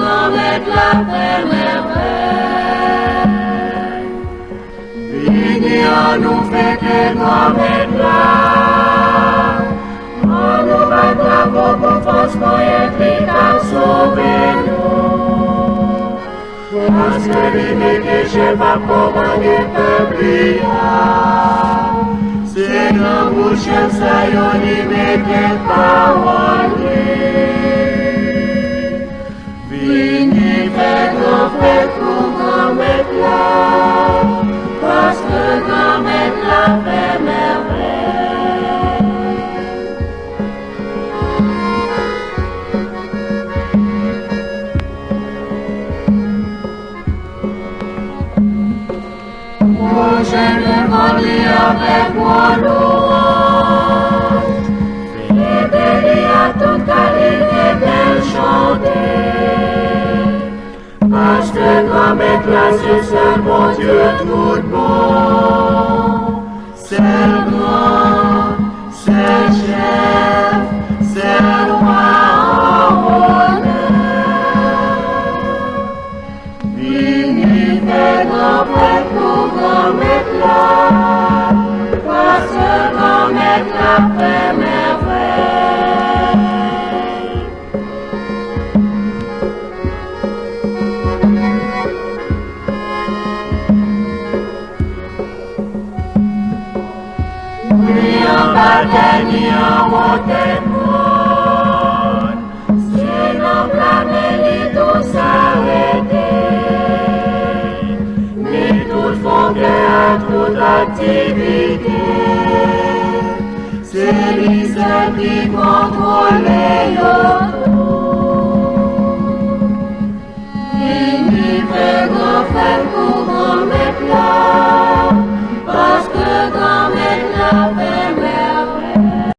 grand-mère la fait merveille. Venez à nous fêter grand-mère là. On nous va bravo pour force pour être à sauver nous. Parce que l'idée que je vais commander peuple, c'est la bouche ça y on y met des paroles. Vini fait grand fête pour grand-mère là, parce que grand-mère la fait merveille. Prochaine vendredi avec moi louange, et béni à toute qualité belle chantée. Parce que grand-mère là c'est seul mon Dieu tout bon. C'est le grand, c'est le chef, c'est le roi en honneur. Vini fait grand-mère pour grand-mère là, parce que grand-mère là fait merveille. Ni en bataille ni en montée monde, sinon blâmer ni tout s'arrêter, ni tout fonder à toute activité. C'est lui seul qui contrôle les autres. Vini fait grand fête pour grand-mère là, parce que grand-mère la fait merveille.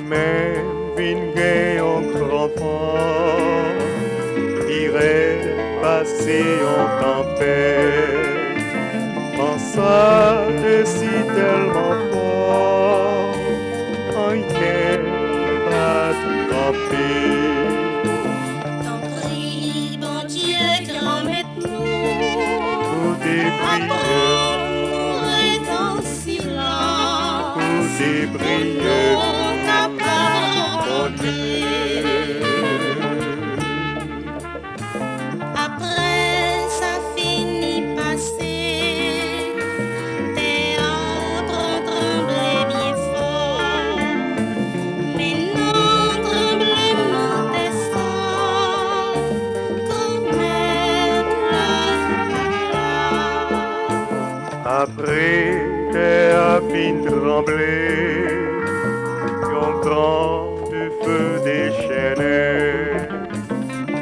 même vin gen un grand irait passer en tempête. Pensa de si tellement fort, en qu'elle va tremper. T'en prie, bon Dieu, grand maître-nous, Tout est prieux, apprends-nous est en silence, tout est prieux, nous capables après ça finit passer, théâtre tremblait bien fort, mais non tremblement descend, comme la après qu'elle a fin trembler, un grand du feu déchaîné,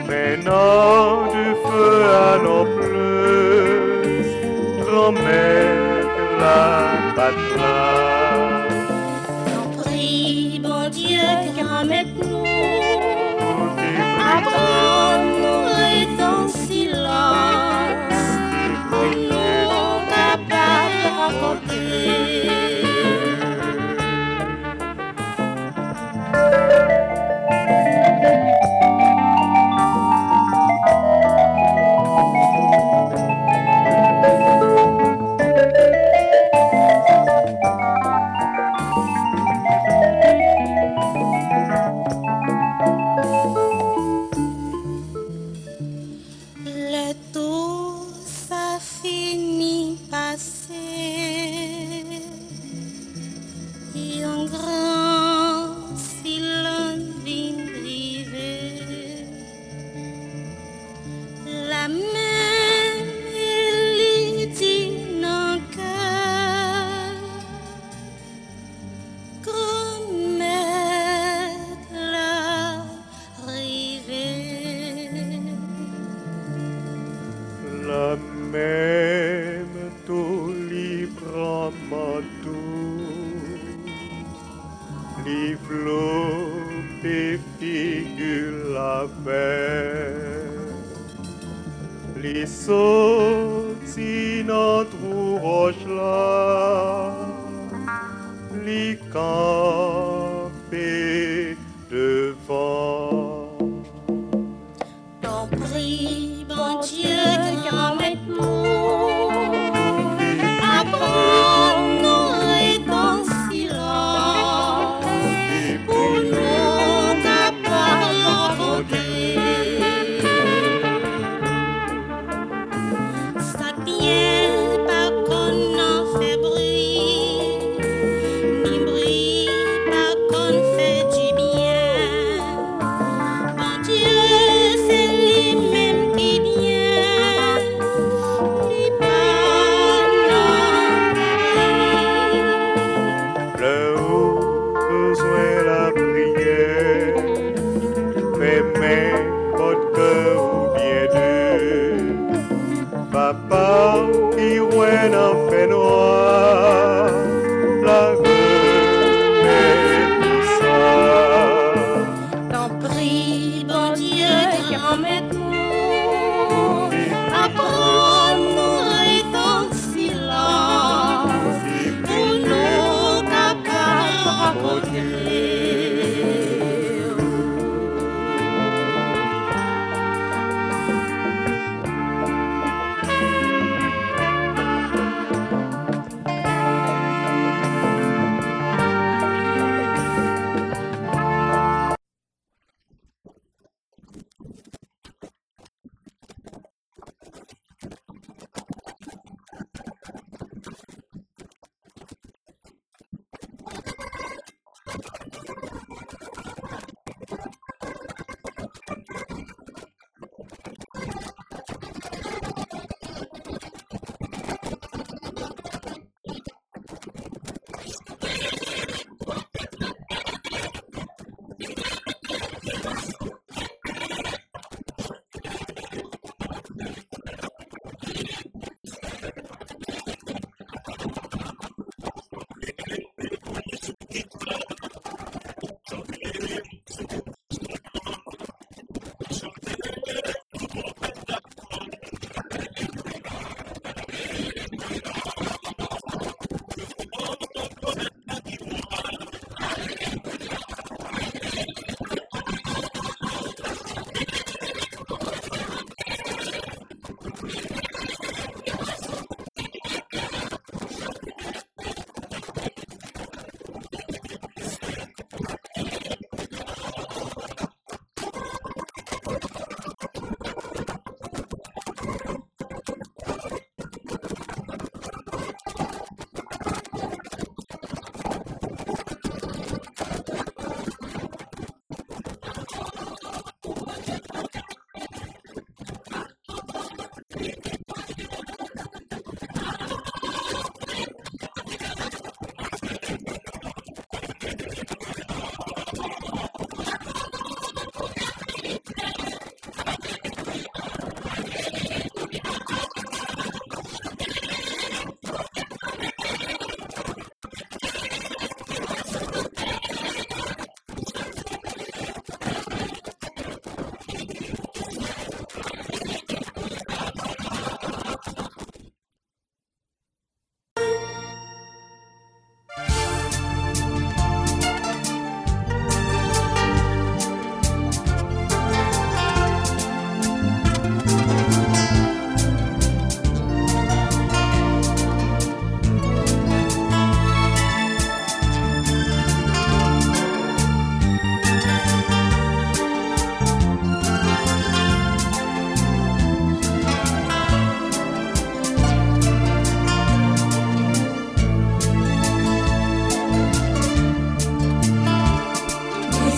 maintenant du feu à nos plus, remettre la patrie. T'en prie, bon Dieu, grand maître-nous, Tout est apprends-nous est en silence, nous capables de raconter. Le tout ça finit passer, et un grand silence vient briver. La même elle dit non cœur, comme la rivée. la même tout librement tout, les flots et figure la paix, les sorties notre roche là, les camper devant. T'en prie, bon Dieu, grand maître-nous, apprends-nous est en silence, pour nous capables raconter. Ça bien pas qu'on en fait bruit, ni bruit pas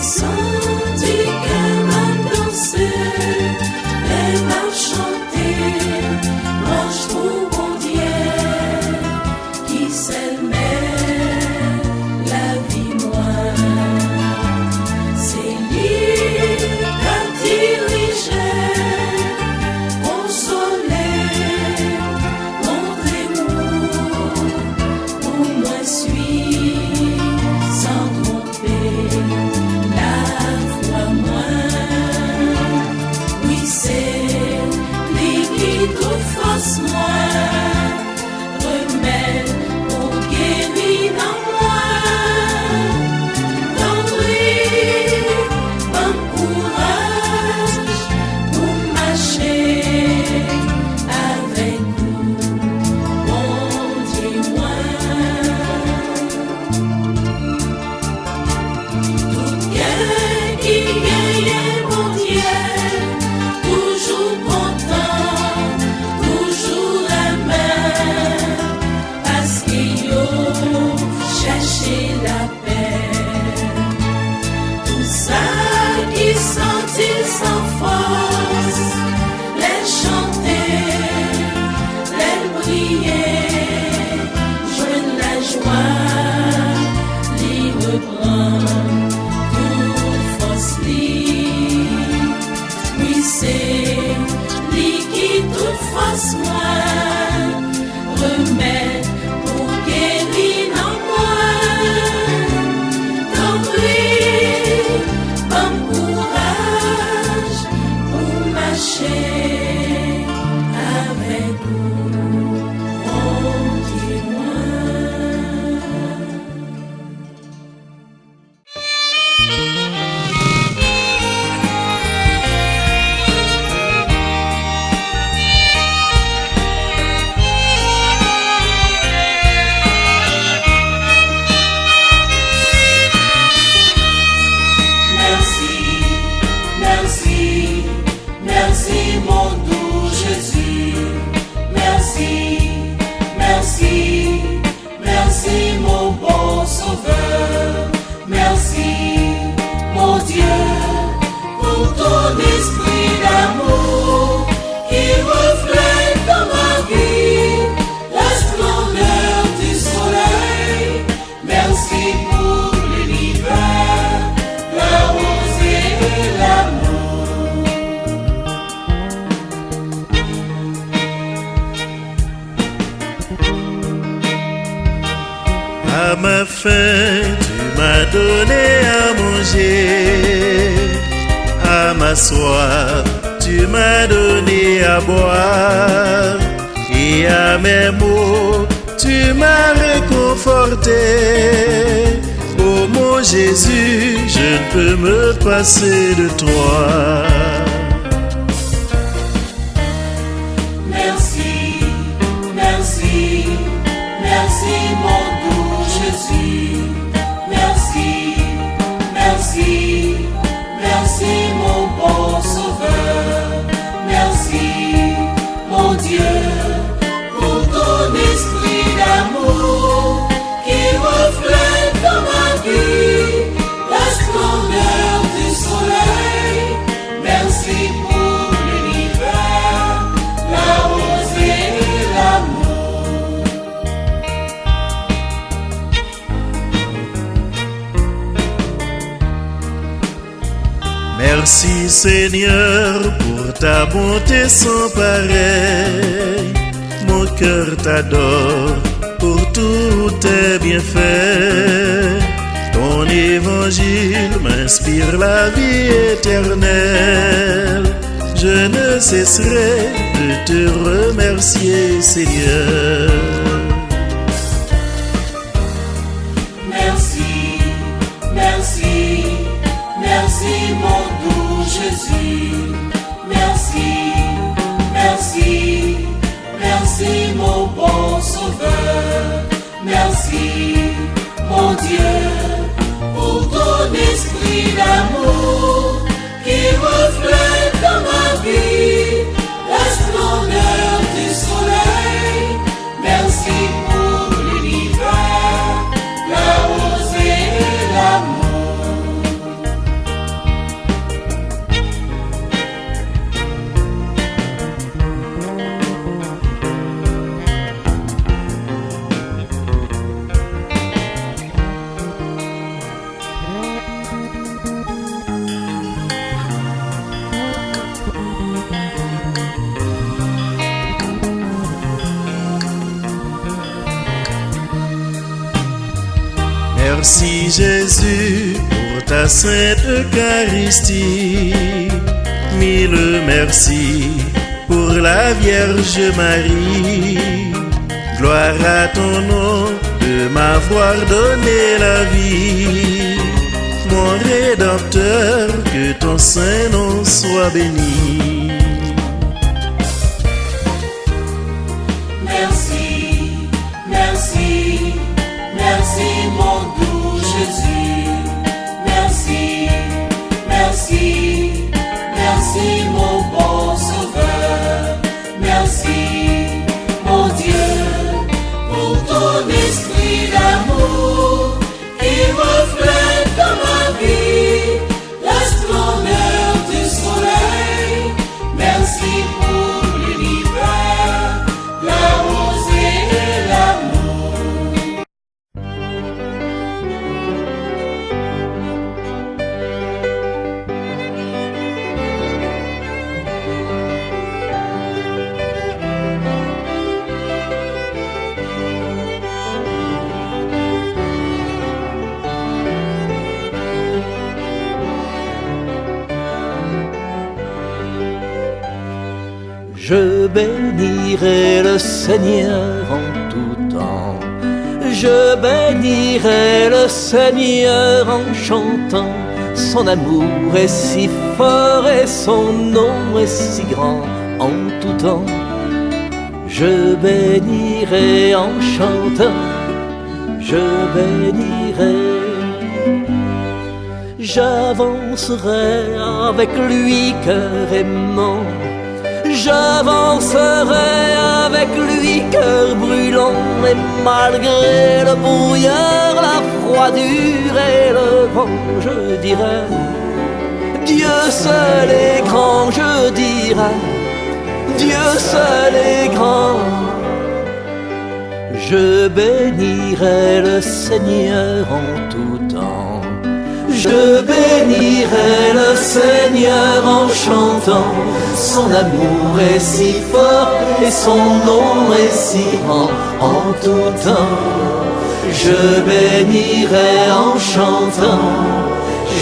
Descendu comme un danseur, les mains chantées, marche pour mon Dieu, qui s'aimait la vie moi. C'est lui qui dirigeait, consolé, montrez-moi, pour moi suivre sans tromper. Moi, remède pour guérir en moi, donne-lui bon courage pour marcher avec nous, mon Dieu, moi. Tout cœur qui gagne, mon Dieu, toujours content. Chercher la paix, tout ça qui sentit sans force, les chanter, les prier, joindre la joie, les reprendre, toute force libre. Oui, c'est lui qui toute force moi remet. À ma faim, tu m'as donné à manger. À ma soif, tu m'as donné à boire. Et à mes maux, tu m'as réconforté. Oh mon Jésus, je ne peux me passer de toi. Merci, merci, merci mon doux Jésus. Merci, merci, merci mon bon Sauveur. Merci mon Dieu pour ton esprit d'amour qui reflète dans ma vie la splendeur du soleil. Merci pour l'univers, la rosée et l'amour. Merci Seigneur pour ta bonté sans pareil. Mon cœur t'adore pour tous tes bienfaits. Ton évangile m'inspire la vie éternelle. Je ne cesserai de te remercier, Seigneur. Merci, merci, merci mon doux Jésus. Merci, merci, merci mon bon Sauveur. Merci mon Dieu pour ton esprit d'amour qui reflète dans ma vie la splendeur du soleil. Merci pour l'univers, la rosée et l'amour. Merci Jésus pour ta sainte Eucharistie. Mille merci pour la Vierge Marie. Gloire à ton nom de m'avoir donné la vie. Mon Rédempteur, que ton saint nom soit béni. Merci, merci, merci mon doux Jésus. Merci, merci, merci mon bon Sauveur. Merci, mon Dieu, pour ton esprit d'amour qui reflète dans ma vie la splendeur du soleil. Merci pour l'univers, la rosée et l'amour. Je bénirai le Seigneur en tout temps. Je bénirai le Seigneur en chantant. Son amour est si fort et son nom est si grand en tout temps. Je bénirai en chantant. Je bénirai. J'avancerai avec lui cœur aimant. J'avancerai avec lui cœur brûlant. Et malgré le brouillard, la froidure et le vent, je dirai Dieu seul est grand, je dirai Dieu seul est grand. Je bénirai le Seigneur en tout temps. Je bénirai le Seigneur en chantant. Son amour est si fort et son nom est si grand en tout temps. Je bénirai en chantant.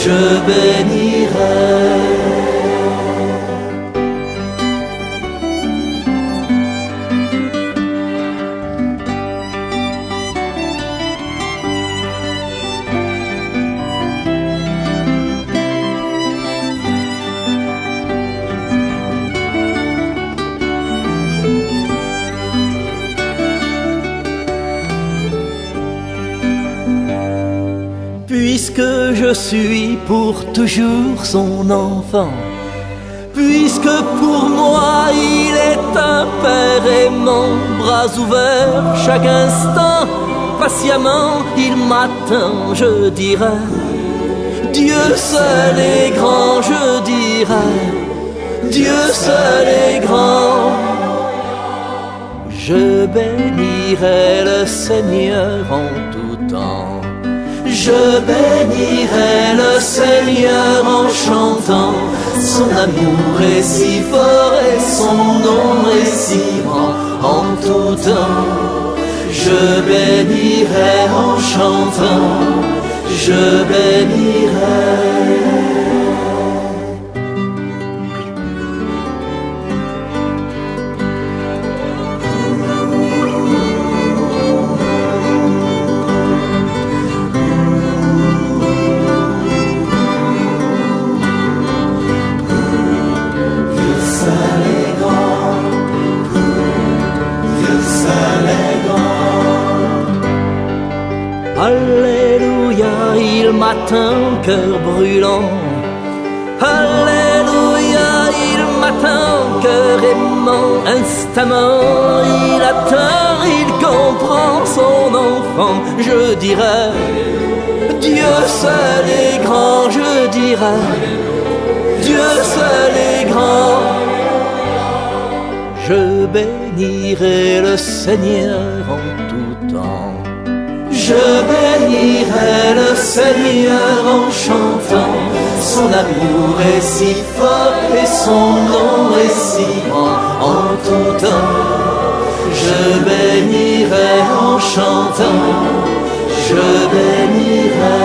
Je bénirai. Puisque je suis pour toujours son enfant, puisque pour moi il est un père aimant, bras ouverts chaque instant, patiemment il m'attend, je dirai Dieu seul est grand, je dirai Dieu seul est grand. Je bénirai le Seigneur en tout temps. Je bénirai le Seigneur en chantant. Son amour est si fort et son nom est si grand en tout temps. Je bénirai en chantant. Je bénirai. Alléluia, il m'atteint, cœur brûlant. Alléluia, il m'atteint, cœur aimant. Instamment, il atteint, il comprend son enfant. Je dirai, Dieu seul est grand, je dirai, Dieu seul est grand. Je bénirai le Seigneur en tout temps. Je bénirai le Seigneur en chantant. Son amour est si fort et son nom est si grand en tout temps. Je bénirai en chantant. je bénirai.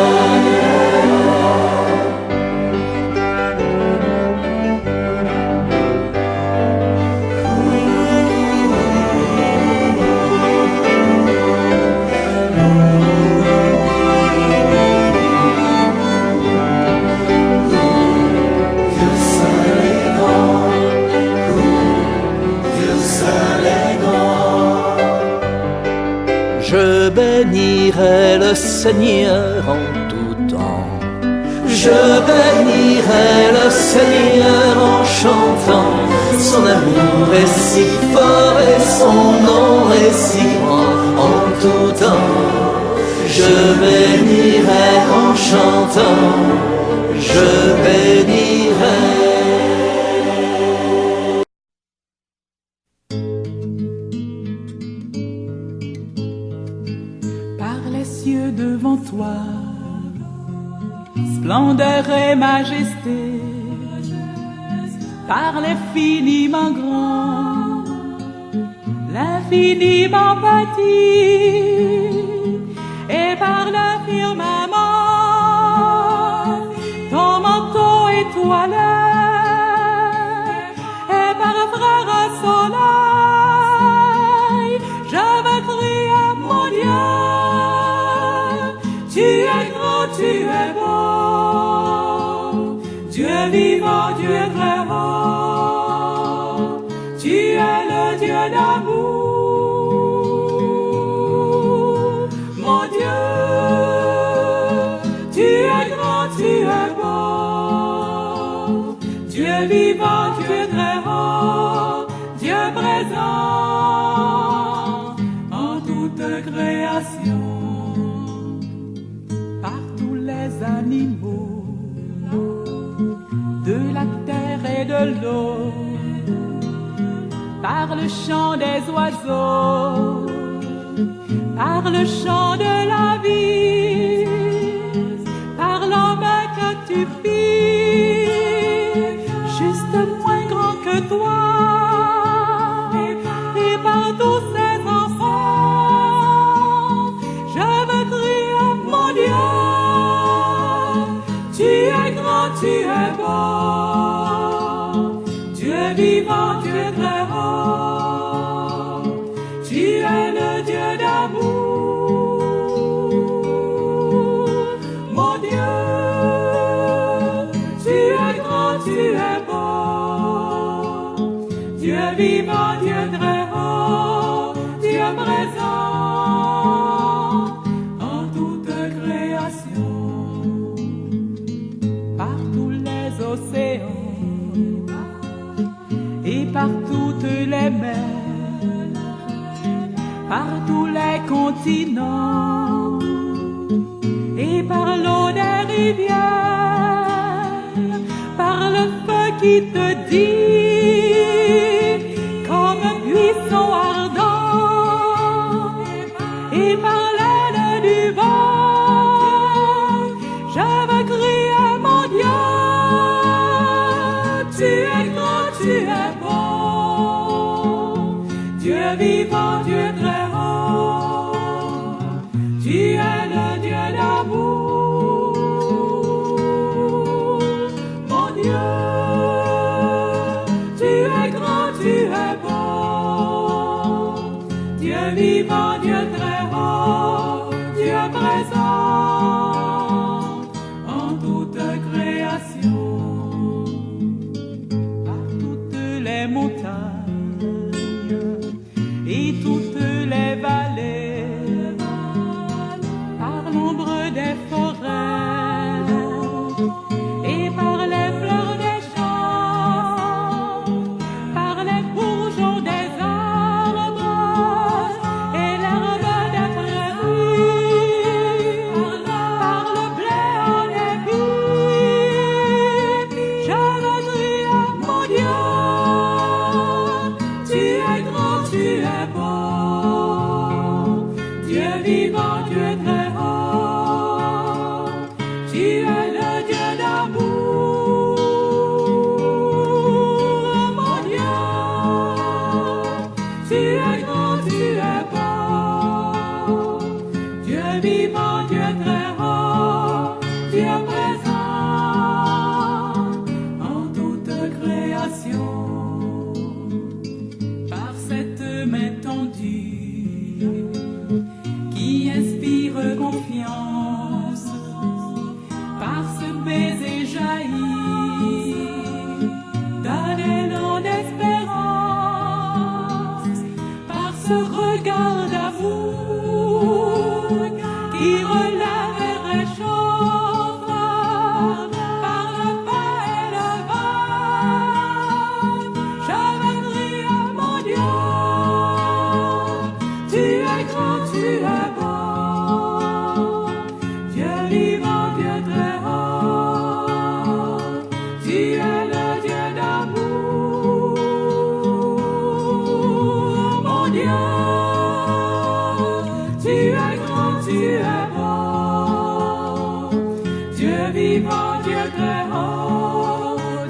Je bénirai le Seigneur en tout temps. Je bénirai le Seigneur en chantant. Son amour est si fort et son nom est si grand en tout temps. Je bénirai en chantant. Je bénirai. Devant toi, splendeur et majesté, par l'infiniment grand, l'infiniment petit, et par le firmament, ton manteau étoilé, et par frère soleil, je veux crier mon Dieu. Tu es grand, tu es beau, Dieu vivant, Dieu très haut, tu es le Dieu d'amour, mon Dieu, tu es grand, tu es beau, Dieu vivant, Dieu très haut, Dieu présent en toute création. Animaux de la terre et de l'eau, par le chant des oiseaux, par le chant de la vie, par l'homme que tu fis, juste moins grand que toi, et par tous ces enfants, je veux crier mon Dieu. Tu es grand, tu es beau, Dieu vivant, Dieu très haut, tu es le Dieu d'amour, mon Dieu, tu es grand, tu es beau, Dieu vivant, Dieu très haut, Dieu présent en toute création. Océans et par toutes les mers, par tous les continents et par l'eau des rivières, par le feu qui te dit comme un buisson ardent et par l'aile du vent, je veux crier mon Dieu. Tu es grand, tu es beau, Dieu vivant, Dieu très haut, tu es le Dieu d'amour, mon Dieu, tu es grand, tu es beau, Dieu vivant, Dieu très haut, Dieu présent en toute création. Montagnes et toutes les vallées, par l'ombre des forêts et par les fleurs des champs, par les bourgeons des arbres et les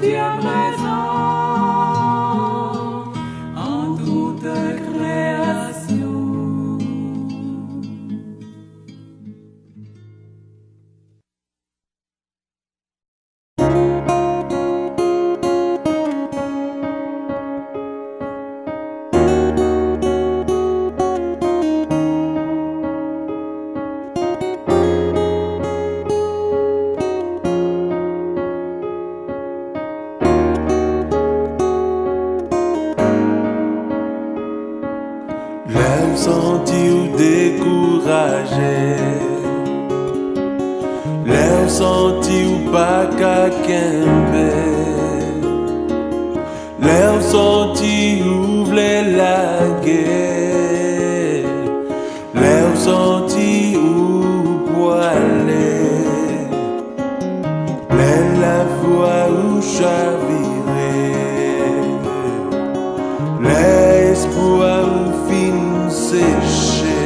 Dieu présent en toute création. L'aime senti ou découragé, l'aime senti ou pas qu'à kembe, l'aime senti ou v'lait la guerre, l'aime senti ou poilé, l'aime la voix ou chaviré, l'espoir ou fin séché,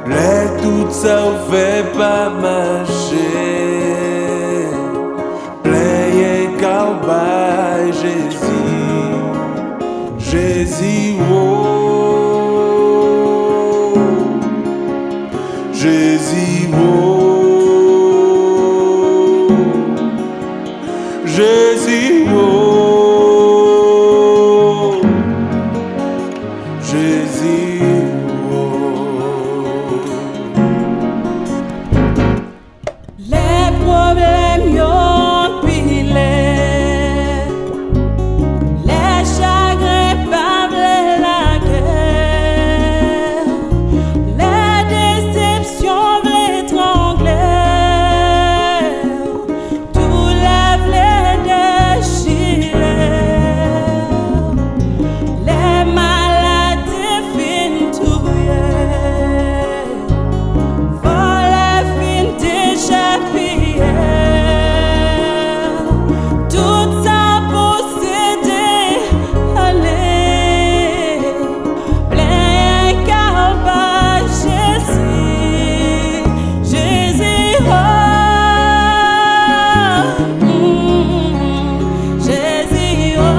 les tout ça ou fait pas marcher, plein cowboy Jésus, Jésus oh, Jésus oh, Jésus oh. Les problèmes y'ont pilé, les chagrins pavent la guerre, les déceptions l'étrangler, tout lève les déchirer, les maladies fin touiller, voler fin d'échapper, tout ça posséder, aller, plein cowboy Jésus, Jésus oh, Jésus oh,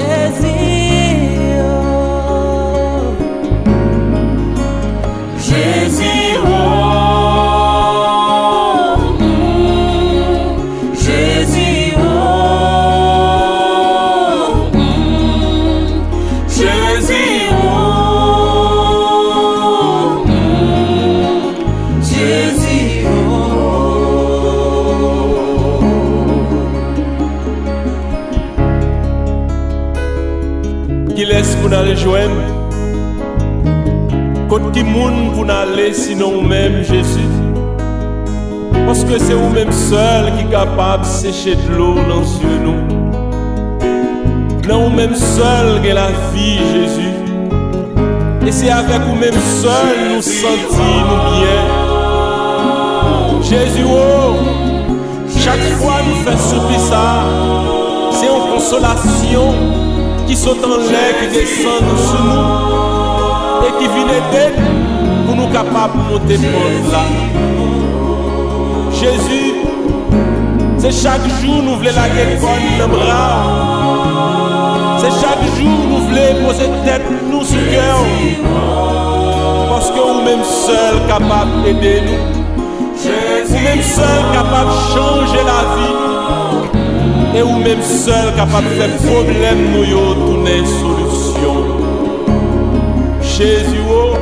Jésus oh, Jésus oh, Jésus oh, Jésus oh, Jésus oh. Qui laisse pour nous joindre? Côte qui moun pour nous aller sinon même Jésus? Parce que c'est vous-même seul qui est capable de sécher de l'eau dans les yeux nous. Non, vous-même seul qui est la vie Jésus. Et c'est avec vous-même seul nous sentir nous bien. Jésus, oh, chaque fois nous fait souffrir ça, c'est une consolation qui saute en l'air, qui descend sur nous et qui vient aider pour nous capables de monter pour là. Jésus, c'est chaque jour nous voulons la guerre dans le bras. C'est chaque jour nous voulons poser tête nous sur le cœur. Parce que vous-même seul capable d'aider nous. Vous-même seul capable de changer la vie. Et vous-même seul capable de faire problème nous y tourner solution. Jésus, oh,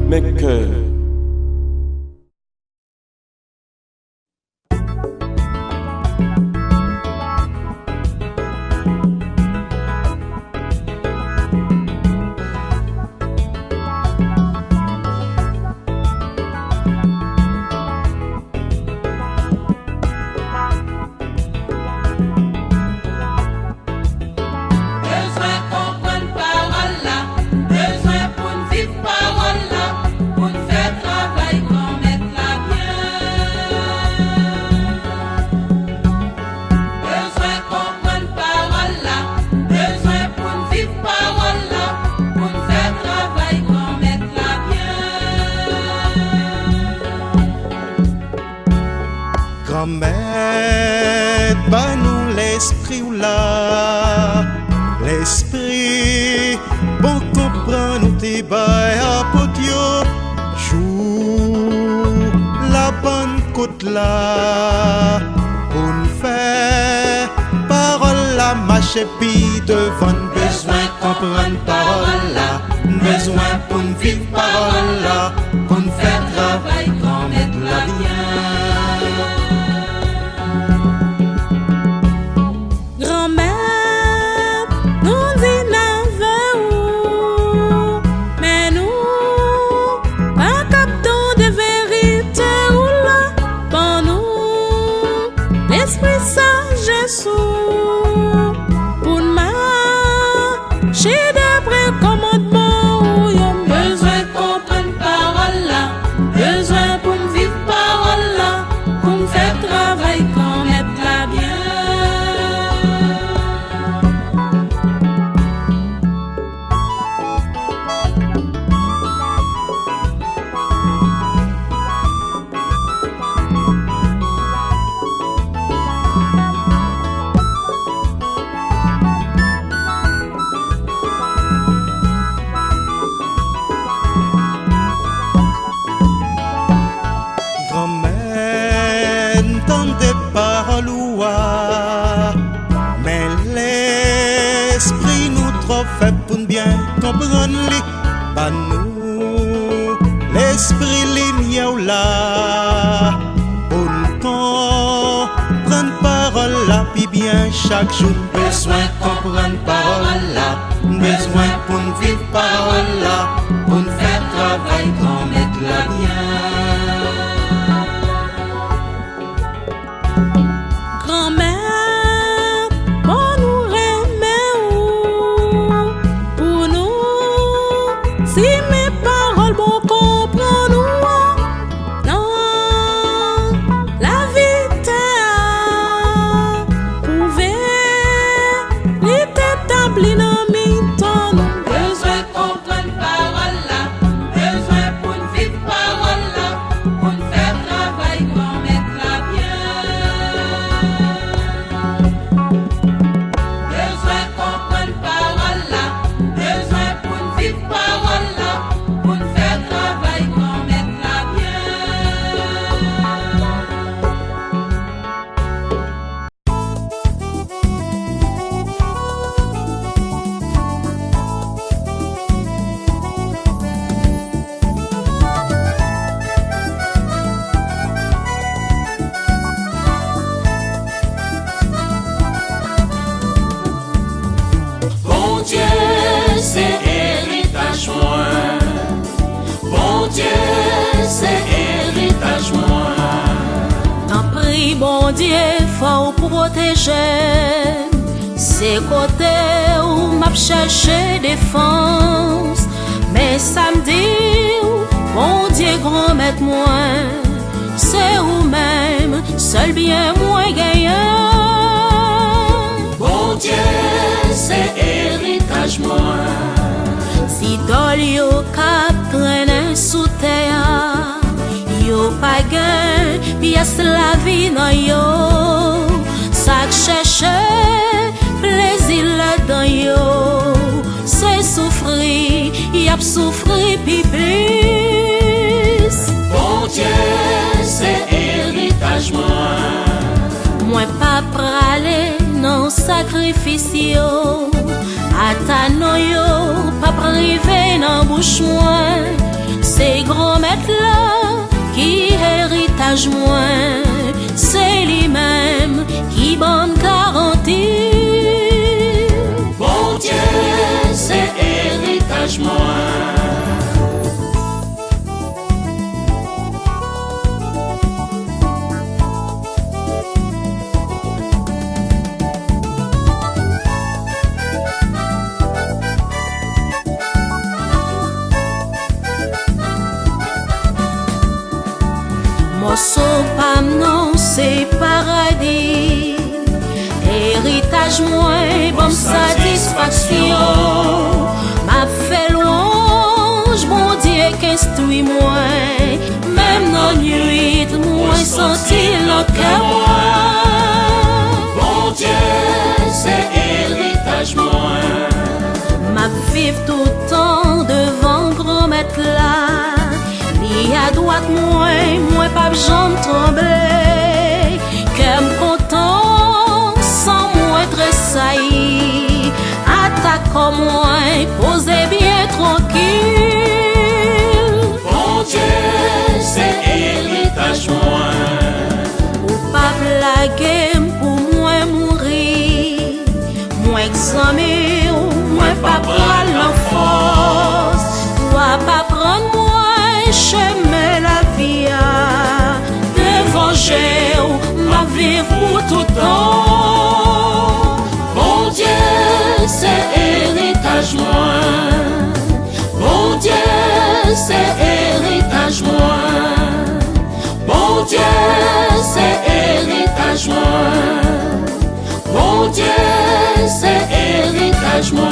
mes cœurs. Besoin comprendre parole là, besoin pour nous vivre parole là, pour nous faire bah nous l'esprit ou là, l'esprit, bon comprend nous t'es bail à potio, joue la bonne côte là, pour nous faire parole la marche puis devant besoin comprendre parole là, besoin pour nous vivre parole là, pour nous faire travail qu'on mette la bien. L'esprit sage et sourd pour marcher d'après le commandement où y a besoin de comprendre parole là, besoin pour me vivre parole là, pour me faire travail qu'on mette la bien. Des paroles mais l'esprit nous trop fait pour bien comprendre les pas nous l'esprit ligne là pour nous comprendre parole là puis bien chaque jour besoin comprendre parole là besoin pour nous vivre parole là pour nous faire travail qu'on mette la bien. Si mes paroles vont comprendre nous, non, la vérité pouvait l'établir dans mes temps. Besoin de comprendre parole là, besoin pour nous vivre parole là, pour nous faire travail qu'on mette la bien. Besoin de comprendre parole là, besoin pour nous vivre parole là, pour nous faire travail qu'on mette la bien. Bon Dieu, c'est héritage moi. Bon Dieu, c'est héritage moi. T'en prie, bon Dieu, faut protéger. C'est côté où m'a cherché défense. Mais samedi, bon Dieu, grand maître moi. C'est où même, seul bien moi gagnant. Bon Dieu, c'est héritage moi. Si dol yo kap traîne sous terre, yo pa gen pièce la vie nan yo. Sak cherche plaisir là-dedans yo, c'est souffrir, y ap souffrir pi plus. Bon Dieu, c'est héritage moi. Moi pas prale non sacrifice yo, atano yo pas privé nan bouche moi. C'est grand maître là qui héritage moi, c'est lui-même qui bonne garantie. Bon Dieu, c'est héritage moi. Son pam non c'est paradis, héritage moins bonne satisfaction. M'a fait louange bon Dieu qu'instruit moi, même dans nuit moi senti le cœur. vivre tout le temps devant grand maître là. Li à droite moi pas j'en trembler. Que content sans moi tressaillir. Attaque comme moi, posez bien tranquille. Bon Dieu, c'est héritage moi. Ou pas blaguer pour moi mourir. Moi examiner ou moi pas prendre l'enfance. Ou pas prendre moi chemin la vie. Devant j'ai ma vie pour tout temps. Bon Dieu, c'est héritage moi. Bon Dieu, c'est héritage moi. Bon Dieu, c'est héritage moi. Bon Dieu, c'est héritage moi.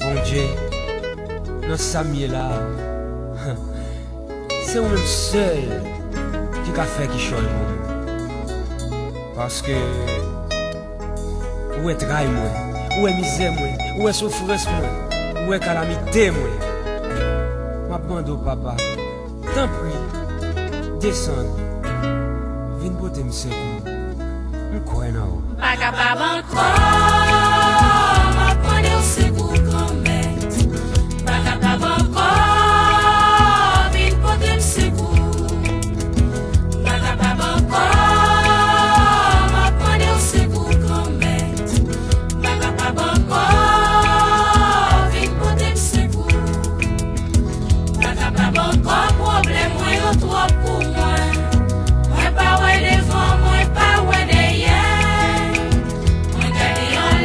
Bon Dieu, dans sa là, c'est vous-même seul qui a fait qui change. Parce que où est trahi moi, où est misère moi, où est souffrance moi, où est calamité moi. Ma bande au papa, tant pis, descends, viens porter me secours, me crois non. Pas capable encore, m'a prendre au secours grand mère. Pas capable encore, viens porter me secours. Pas capable encore, m'a prendre au secours grand mère. Pas capable encore, viens porter me secours. Pas capable encore, problème moi trop pour moi. Moi pas ouais devant, moi pas ouais derrière. Moi garder en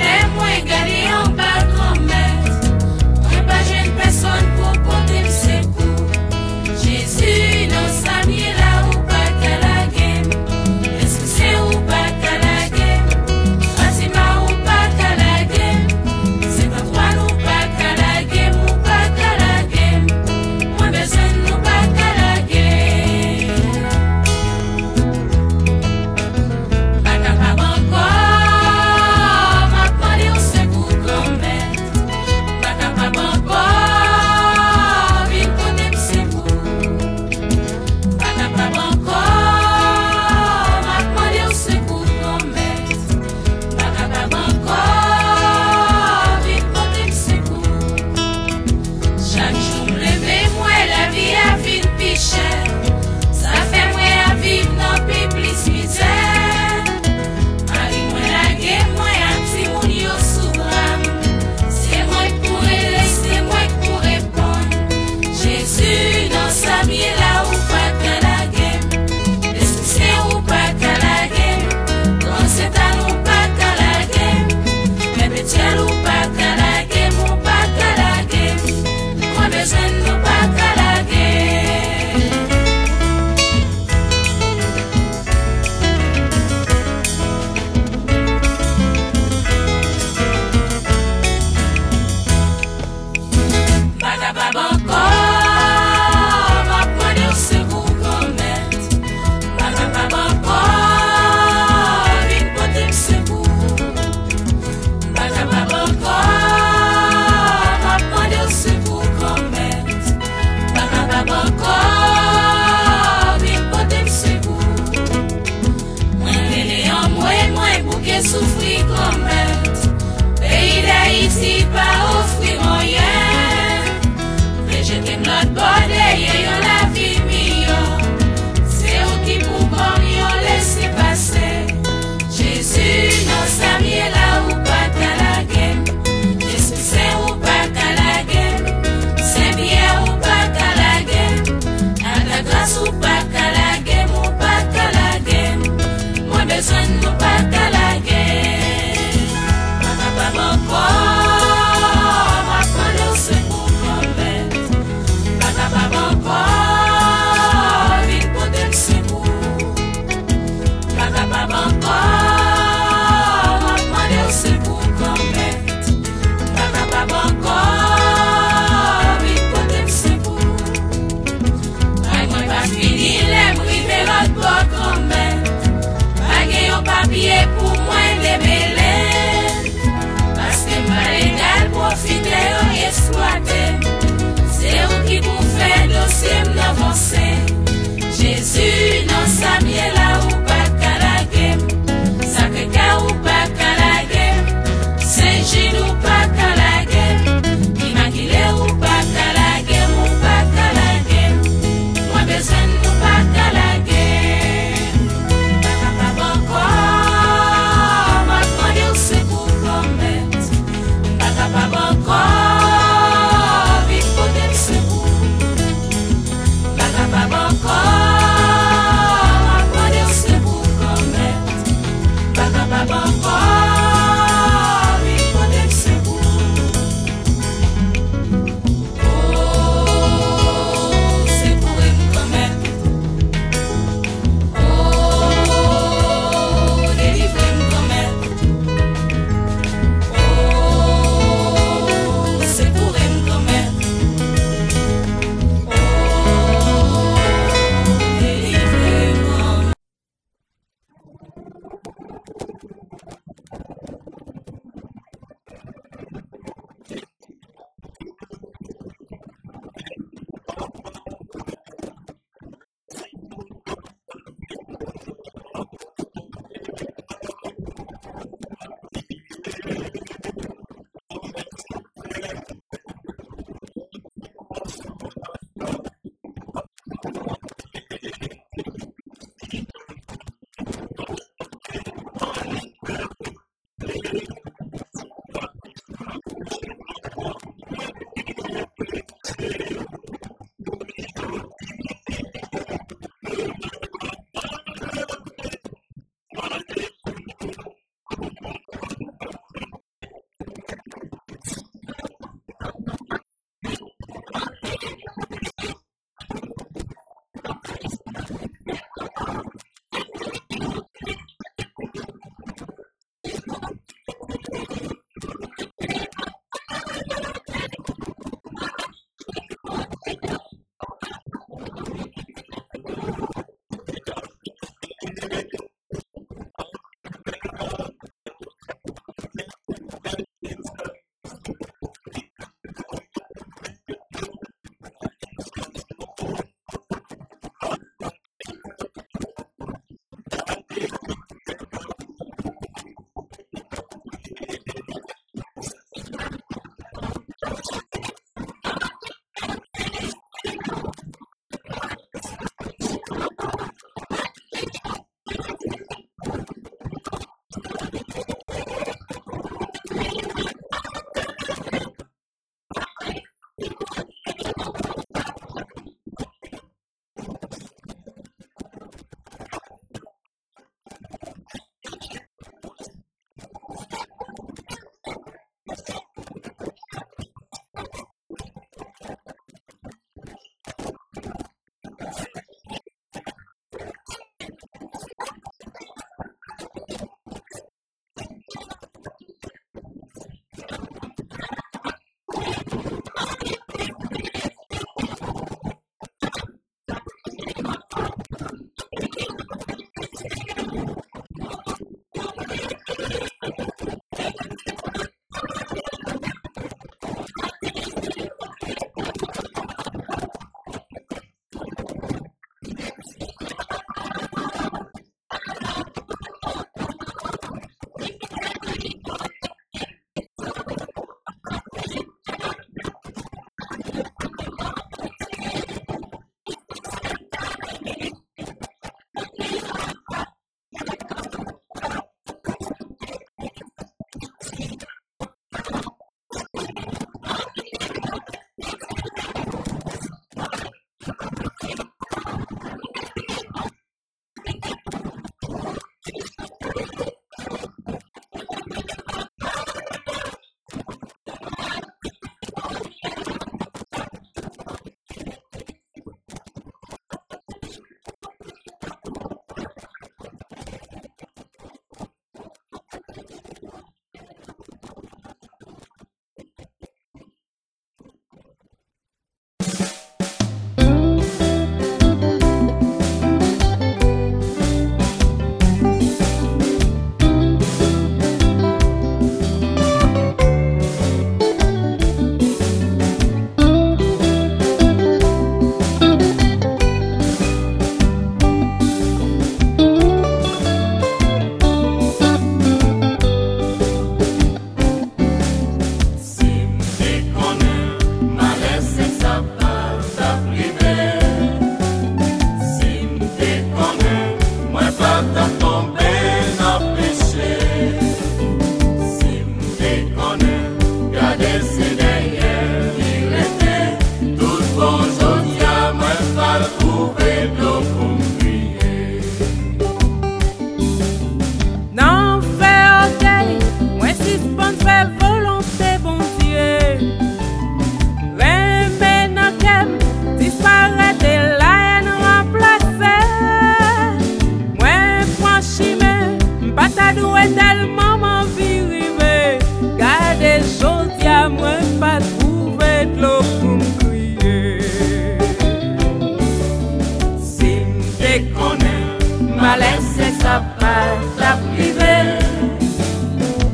m'a laissé sa patte à priver.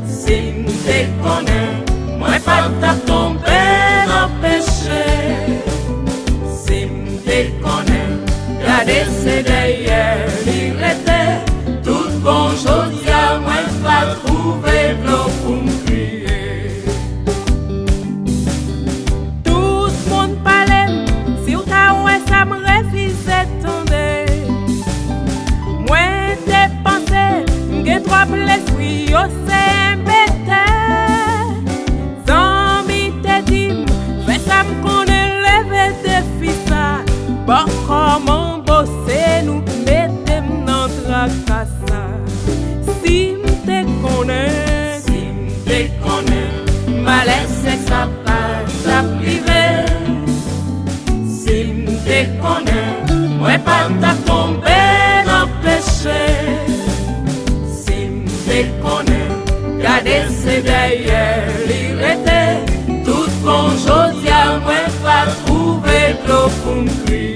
Si m'te connais, moi pas t'a tombé dans le péché. Si m'te connais, regardez c'est derrière, il était tout bon chose à moi pas trouver l'eau pour me crier. Tout le monde parlait, si ou ta ouais ça me refusait tomber. Moi t'ai pensé, m'gé trop l'esprit, yo c'est embêté. Zombie t'ai dit, fais ça m'connait lever des fissa. Bon comment bosser nous mettez dans tracassa. Si m'te connais, m'a laissé sa patte à priver. Si m'te connais, moi pas t'a tombé dans le péché. Si m'te connais, regardez c'est derrière, il était tout bon chose à moi pas trouver de l'eau pour me crier.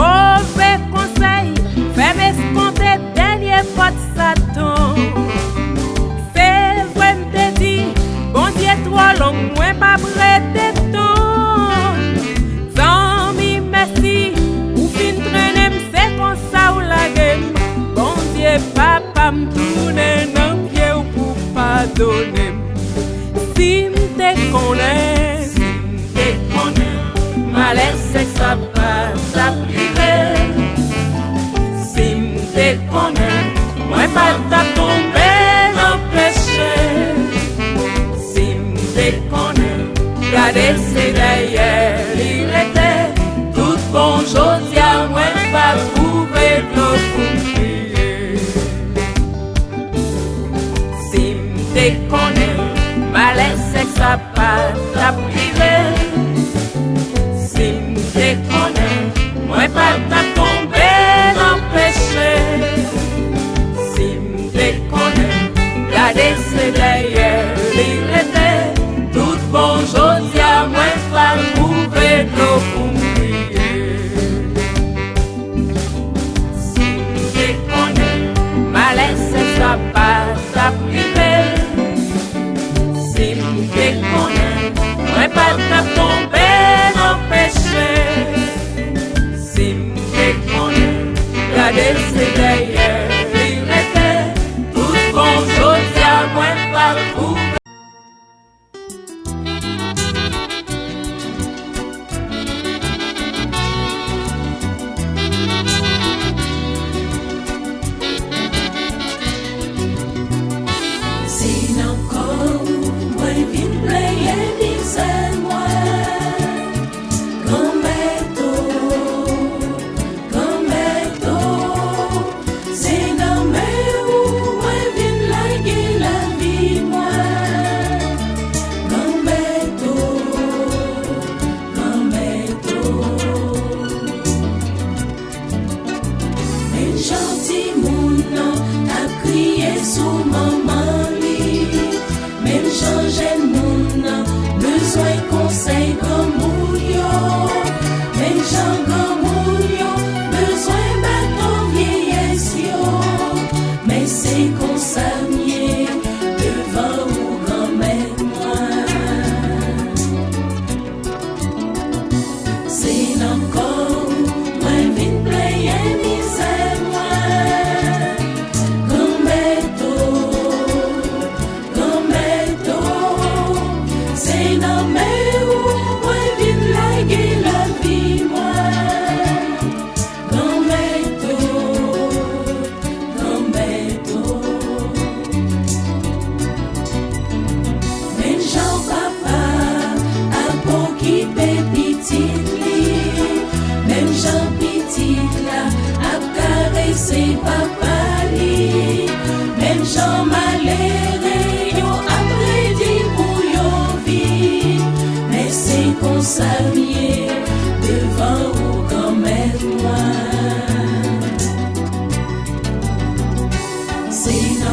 mauvais conseil, fais m'escompter dernier pas de Satan. C'est vrai m'te dit, bon Dieu trop long, moi pas prêter temps. Zami merci, ou fin traîner c'est comme ça ou la game. Bon Dieu papa m'tourne dans pied ou pour pardonner. Si m'te connais, M'a laissé sa patte à priver. Si m'te connais, moi pas t'a tombé dans le péché. Si m'te connais, regardez c'est derrière, il était tout bon chose à moi pas trouver de l'eau pour me crier. Si m'te connais, m'a laissé sa patte à priver. Si m'te connais, moi pas t'a tombé dans le péché. Si m'te connais, regardez c'est derrière, il était tout bon chose à moi pas trouver de l'eau pour me crier. Si m'te connais, m'a laissé sa patte à priver. Si m'te connais, moi pas t'a tombé dans le péché. Si m'te connais, regardez c'est derrière, il était tout bon chose à moi pas trouver. Si encore moi vin player disais moi comme c'est dans mes où moi vin laguer la vie moi comme mais gentil moun a crié sous maman li. Même changer moun besoin conseil comme yo. Même Jean comme yo besoin bâton vieillesse yo. Mais c'est concerné devant ou grand-mère moi. C'est encore moi vin player misère moi. Grand-mère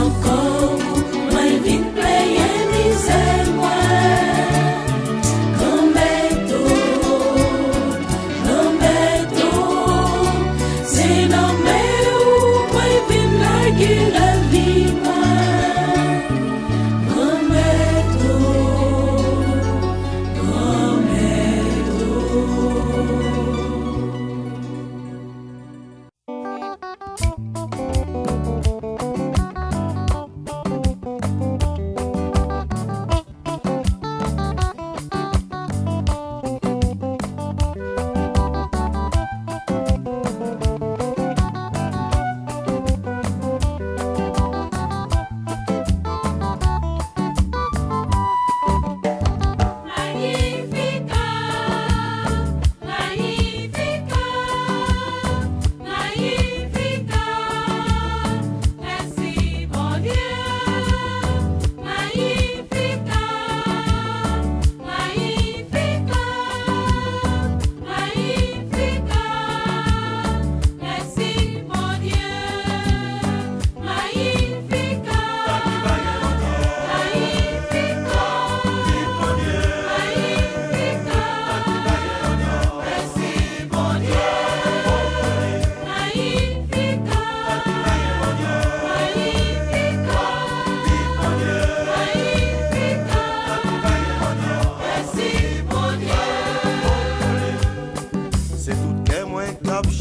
encore, moi vin player misère moi. C'est non mais où moi vin larguer la vie moi. Grand-mère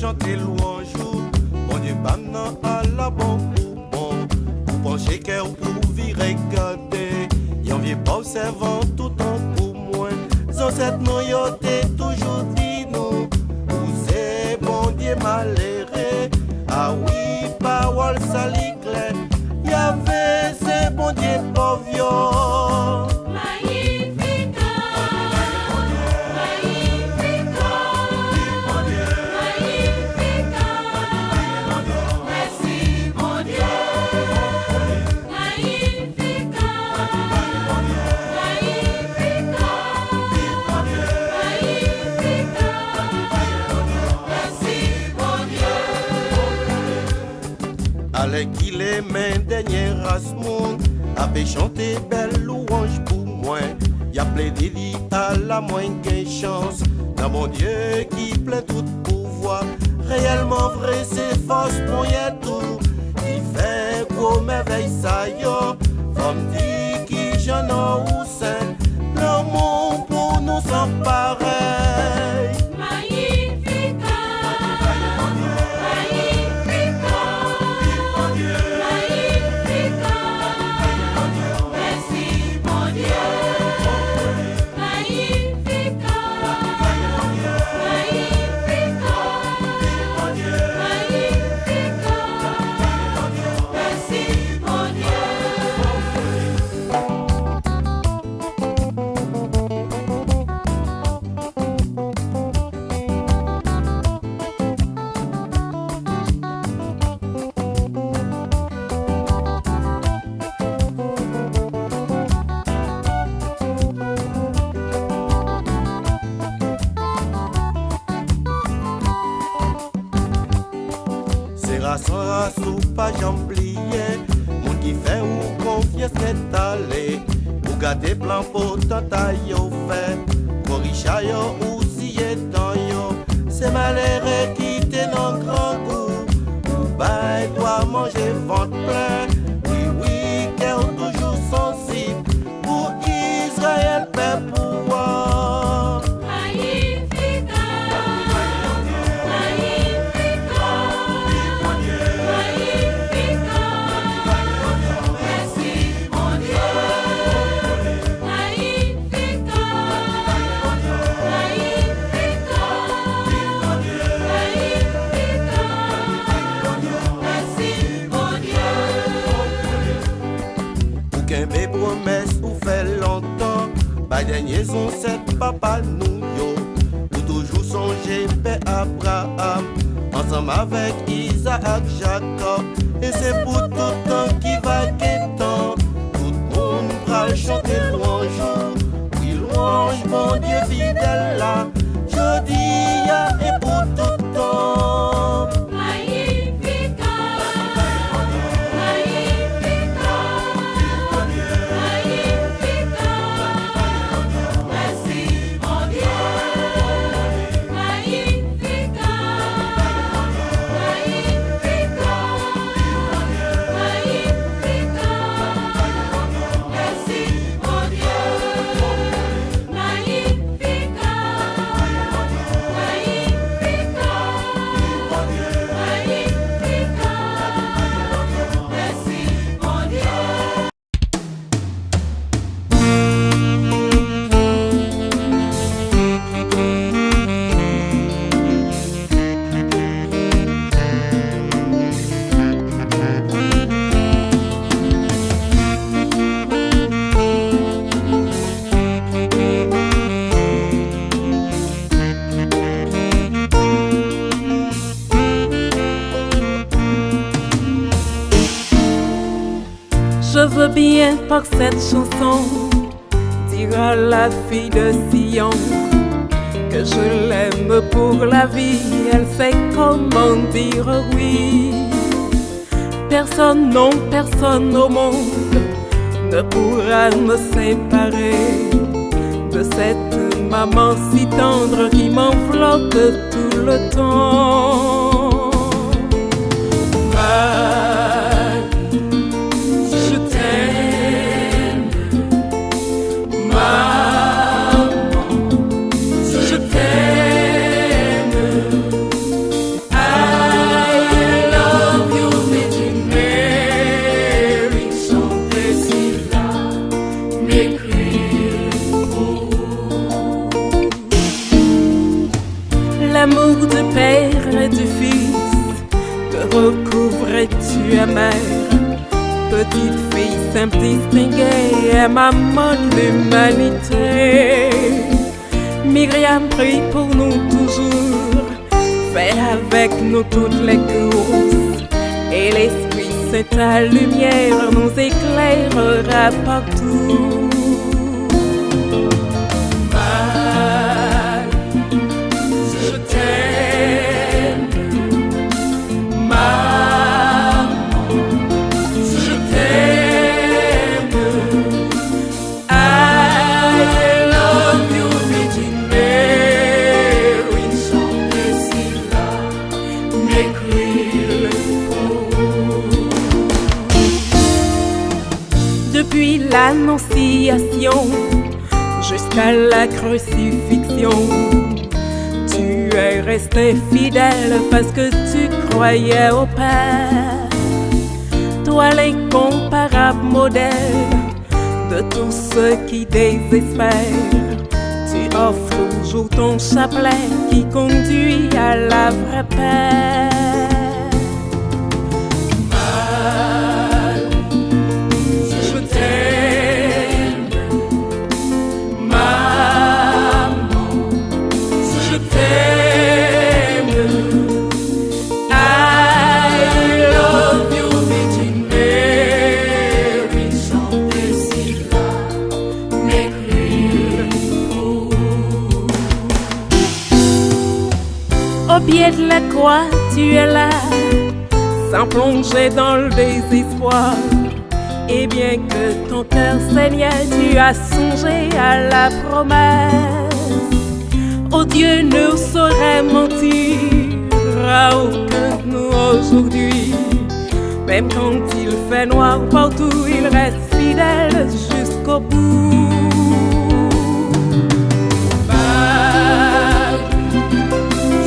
chanter louange, bon Dieu, maintenant à la bon pour bon. Pour pencher cœur, pour virer regarder. Y'en vient pas observant tout temps pour moi. Sans cette noyauté, toujours dit nous. Où c'est bon Dieu malheureux. Ah oui, parole sali claire. Y'avait c'est bon Dieu pauvre. Allez qu'il est main dernière race monde, avait chanté belle louange pour moi. Y'a plaidé à la moindre chance, dans mon Dieu qui plaît tout pouvoir. Réellement vrai c'est force pour y tout, qui fait gros merveille ça yo. Comme dit qui j'en ai ou saint, l'amour pour nous sans pareil. Ou pas j'oublié, mon qui fait ou confiance est allé. Ou gâter plan pour tata yo fait, Corisha yo ou si est dans yo. C'est malheureux qui te non grand goût. Ou bah doit manger ventre plein. Oui oui, cœur toujours sensible. Pour Israël peut pouvoir. Promesse ou fait longtemps, bah dernier son cette papa nous yo. Ou toujours songer père Abraham, ensemble avec Isaac, Jacob. Et c'est pour tout temps qui va qu'étant, tout le monde va chanter louange. Oui louange, mon Dieu fidèle là, je dis et pour tout temps. Magnificat, magnificat. je veux bien par cette chanson dire à la fille de Sion que je l'aime pour la vie. Elle sait comment dire oui. Personne, non, personne au monde ne pourra me séparer de cette maman si tendre qui m'enveloppe tout le temps. Je t'aime, maman, je t'aime. I love you, Virgin Mary, chantez si là, m'écrire. L'amour du père et du fils te recouvrais-tu amère. Petite fille simple distinguée, maman de l'humanité. Myriam prie pour nous toujours, fait avec nous toutes les courses. Et l'Esprit Saint, ta lumière, nous éclairera partout. Je t'aime, maman, je t'aime. I love you, Virgin Mary, chantez si là, m'écrire. Depuis l'Annonciation jusqu'à la crucifixion, tu es resté fidèle parce que tu croyais au Père. Toi l'incomparable modèle de tous ceux qui désespèrent, tu offres toujours ton chapelet qui conduit à la vraie paix. Je t'aime, maman, je t'aime. I love you, Virgin Mary, chantez si là, m'écrire. Au pied de la croix, tu es là, sans plonger dans le désespoir. Et bien que ton cœur saignait, tu as songé à la promesse. Oh Dieu ne saurait mentir à aucun de nous aujourd'hui. Même quand il fait noir partout, il reste fidèle jusqu'au bout.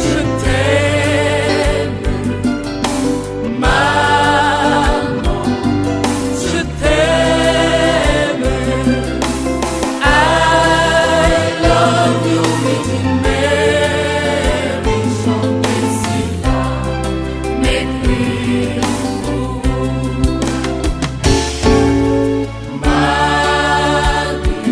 Je t'aime, maman, je t'aime. I love you, Virgin Mary, chantez si là, m'écrire. Marie,